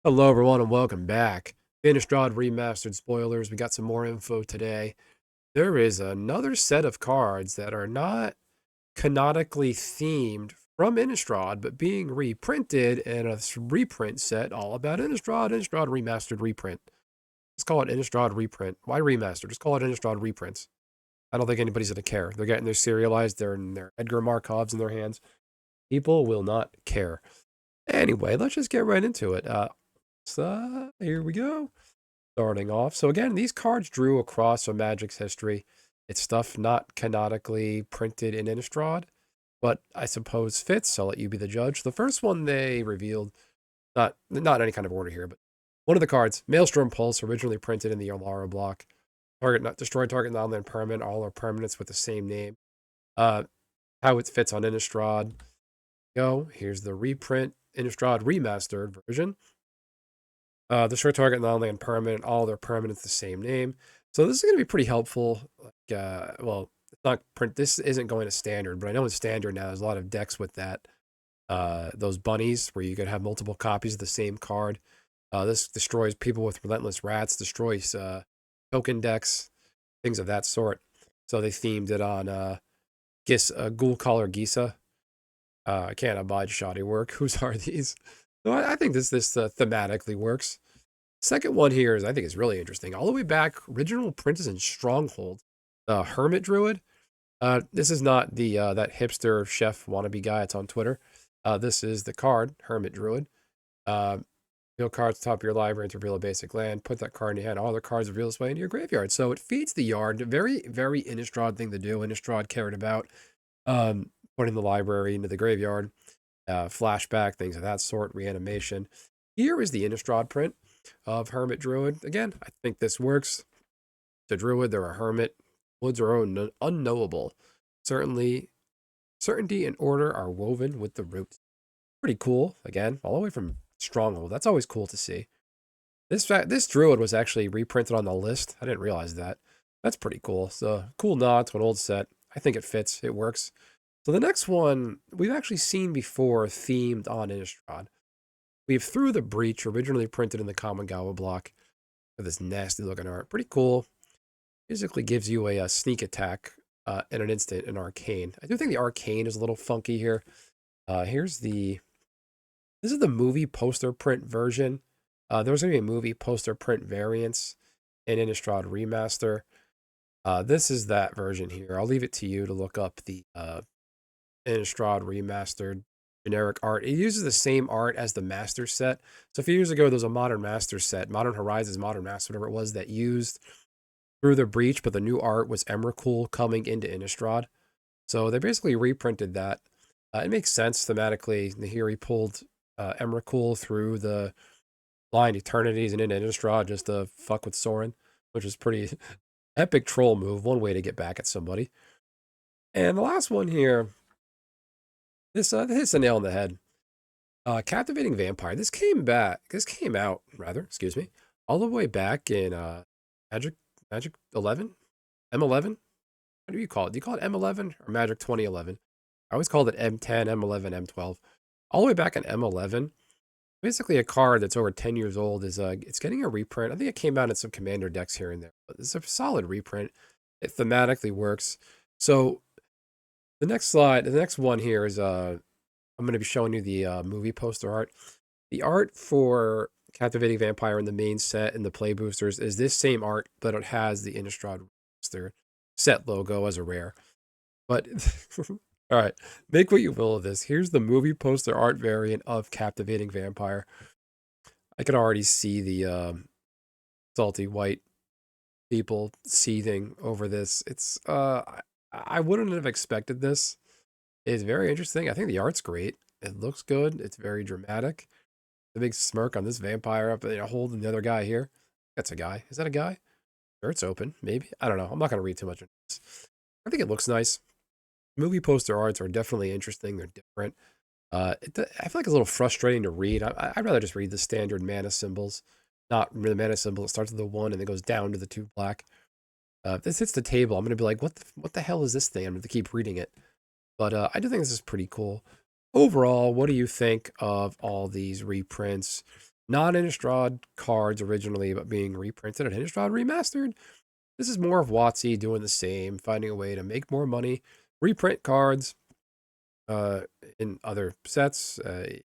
Hello, everyone, and welcome back. Innistrad Remastered spoilers. We got some more info today. There is another set of cards that are not canonically themed from Innistrad, but being reprinted in a reprint set all about Innistrad Remastered reprint. Let's call it Innistrad reprint. Why remaster? Just call it Innistrad reprints. I don't think anybody's going to care. They're getting their serialized, they're in their Edgar Markovs in their hands. People will not care. Anyway, let's just get right into it. So here we go. Starting off. So again, these cards drew across from Magic's history. It's stuff not canonically printed in Innistrad, but I suppose fits. I'll let you be the judge. The first one they revealed, not any kind of order here, but one of the cards, Maelstrom Pulse, originally printed in the Alara block. Target not destroy target non-land permanent. All are permanents with the same name. Uh, how it fits on Innistrad. Go. Here's the reprint Innistrad remastered version. Destroy target non-land permanent, all their permanents the same name. So this is going to be pretty helpful. Well, it's not print. This isn't going to standard, but I know in standard now there's a lot of decks with that. Those bunnies where you could have multiple copies of the same card. This destroys people with relentless rats, destroys token decks, things of that sort. So they themed it on Ghoul Collar Gisa. I can't abide shoddy work. Whose are these? So I think this thematically works. Second one here is I think is really interesting. All the way back, original print is in Stronghold. The Hermit Druid. This is not the that hipster chef wannabe guy. It's on Twitter. This is the card Hermit Druid. Reveal cards top of your library to reveal a basic land. Put that card in your hand. All the cards reveal this way into your graveyard. So it feeds the yard. Very very Innistrad thing to do. Innistrad cared about putting the library into the graveyard. Flashback, things of that sort, reanimation. Here is the Innistrad print of Hermit Druid. Again, I think this works. The Druid, they're a hermit. Woods are unknowable. Certainty and order are woven with the roots. Pretty cool. Again, all the way from Stronghold. That's always cool to see. This Druid was actually reprinted on the list. I didn't realize that. That's pretty cool. So cool nod to an old set. I think it fits. It works. So the next one we've actually seen before themed on Innistrad. We have Through the Breach, originally printed in the Kamigawa block with this nasty looking art. Pretty cool. Basically gives you a sneak attack in an instant, an arcane. I do think the arcane is a little funky here. This is the movie poster print version. There's going to be a movie poster print variants in Innistrad Remaster. This is that version here. I'll leave it to you to look up the Innistrad Remastered generic art. It uses the same art as the Master set. So a few years ago, there was a Modern Master set, Modern Horizons, Modern Master, whatever it was, that used Through the Breach, but the new art was Emrakul coming into Innistrad. So they basically reprinted that. It makes sense thematically. Nahiri pulled Emrakul through the Blind Eternities and into Innistrad just to fuck with Sorin, which is pretty epic troll move. One way to get back at somebody. And the last one here, this hits the nail on the head. Captivating Vampire. This came out, excuse me, all the way back in Magic 11, M11. What do you call it? Do you call it M11 or Magic 2011? I always called it M10, M11, M12. All the way back in M11. Basically, a card that's over 10 years old is it's getting a reprint. I think it came out in some commander decks here and there, but it's a solid reprint. It thematically works. So the next one here is I'm going to be showing you the movie poster art. The art for Captivating Vampire in the main set and the play boosters is this same art, but it has the Innistrad set logo as a rare. But all right, make what you will of this. Here's the movie poster art variant of Captivating Vampire. I can already see the salty white people seething over this. It's I wouldn't have expected this. It's very interesting. I think the art's great. It looks good. It's very dramatic. The big smirk on this vampire up, holding the other guy here. That's a guy. Is that a guy? Sure, it's open. Maybe. I don't know. I'm not going to read too much of this. I think it looks nice. Movie poster arts are definitely interesting. They're different. I feel like it's a little frustrating to read. I'd rather just read the standard mana symbols. Not the mana symbol. It starts with the 1 and then goes down to the 2 black. If this hits the table, I'm going to be like, what the hell is this thing? I'm going to keep reading it. But I do think this is pretty cool. Overall, what do you think of all these reprints? non-Innistrad cards originally, but being reprinted and Innistrad remastered. This is more of WotC doing the same, finding a way to make more money, reprint cards uh, in other sets,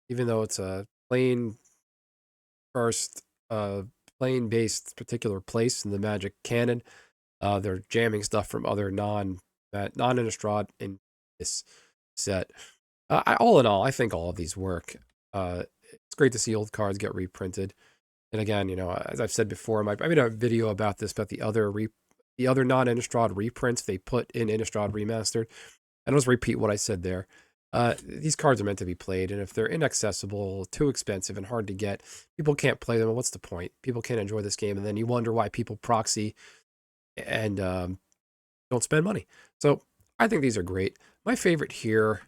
even though it's a first, plain-based particular place in the Magic canon. They're jamming stuff from other non-Innistrad in this set. All in all, I think all of these work. It's great to see old cards get reprinted. And again, as I've said before, I made a video about this, about the other non-Innistrad reprints they put in Innistrad Remastered. And I'll just repeat what I said there. These cards are meant to be played, and if they're inaccessible, too expensive, and hard to get, people can't play them. And what's the point? People can't enjoy this game, and then you wonder why people proxy and don't spend money. So I think these are great. My favorite here,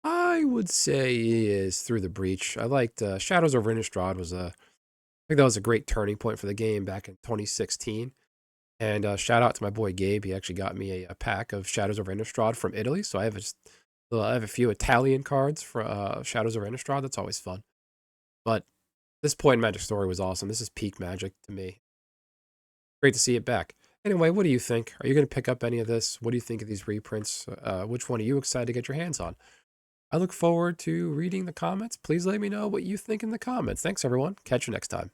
I would say, is Through the Breach. I liked Shadows over Innistrad. I think that was a great turning point for the game back in 2016. And shout out to my boy Gabe. He actually got me a pack of Shadows over Innistrad from Italy. So I have a few Italian cards for Shadows over Innistrad. That's always fun. But this point in Magic Story was awesome. This is peak Magic to me. Great to see it back. Anyway, what do you think? Are you going to pick up any of this? What do you think of these reprints? Which one are you excited to get your hands on? I look forward to reading the comments. Please let me know what you think in the comments. Thanks, everyone. Catch you next time.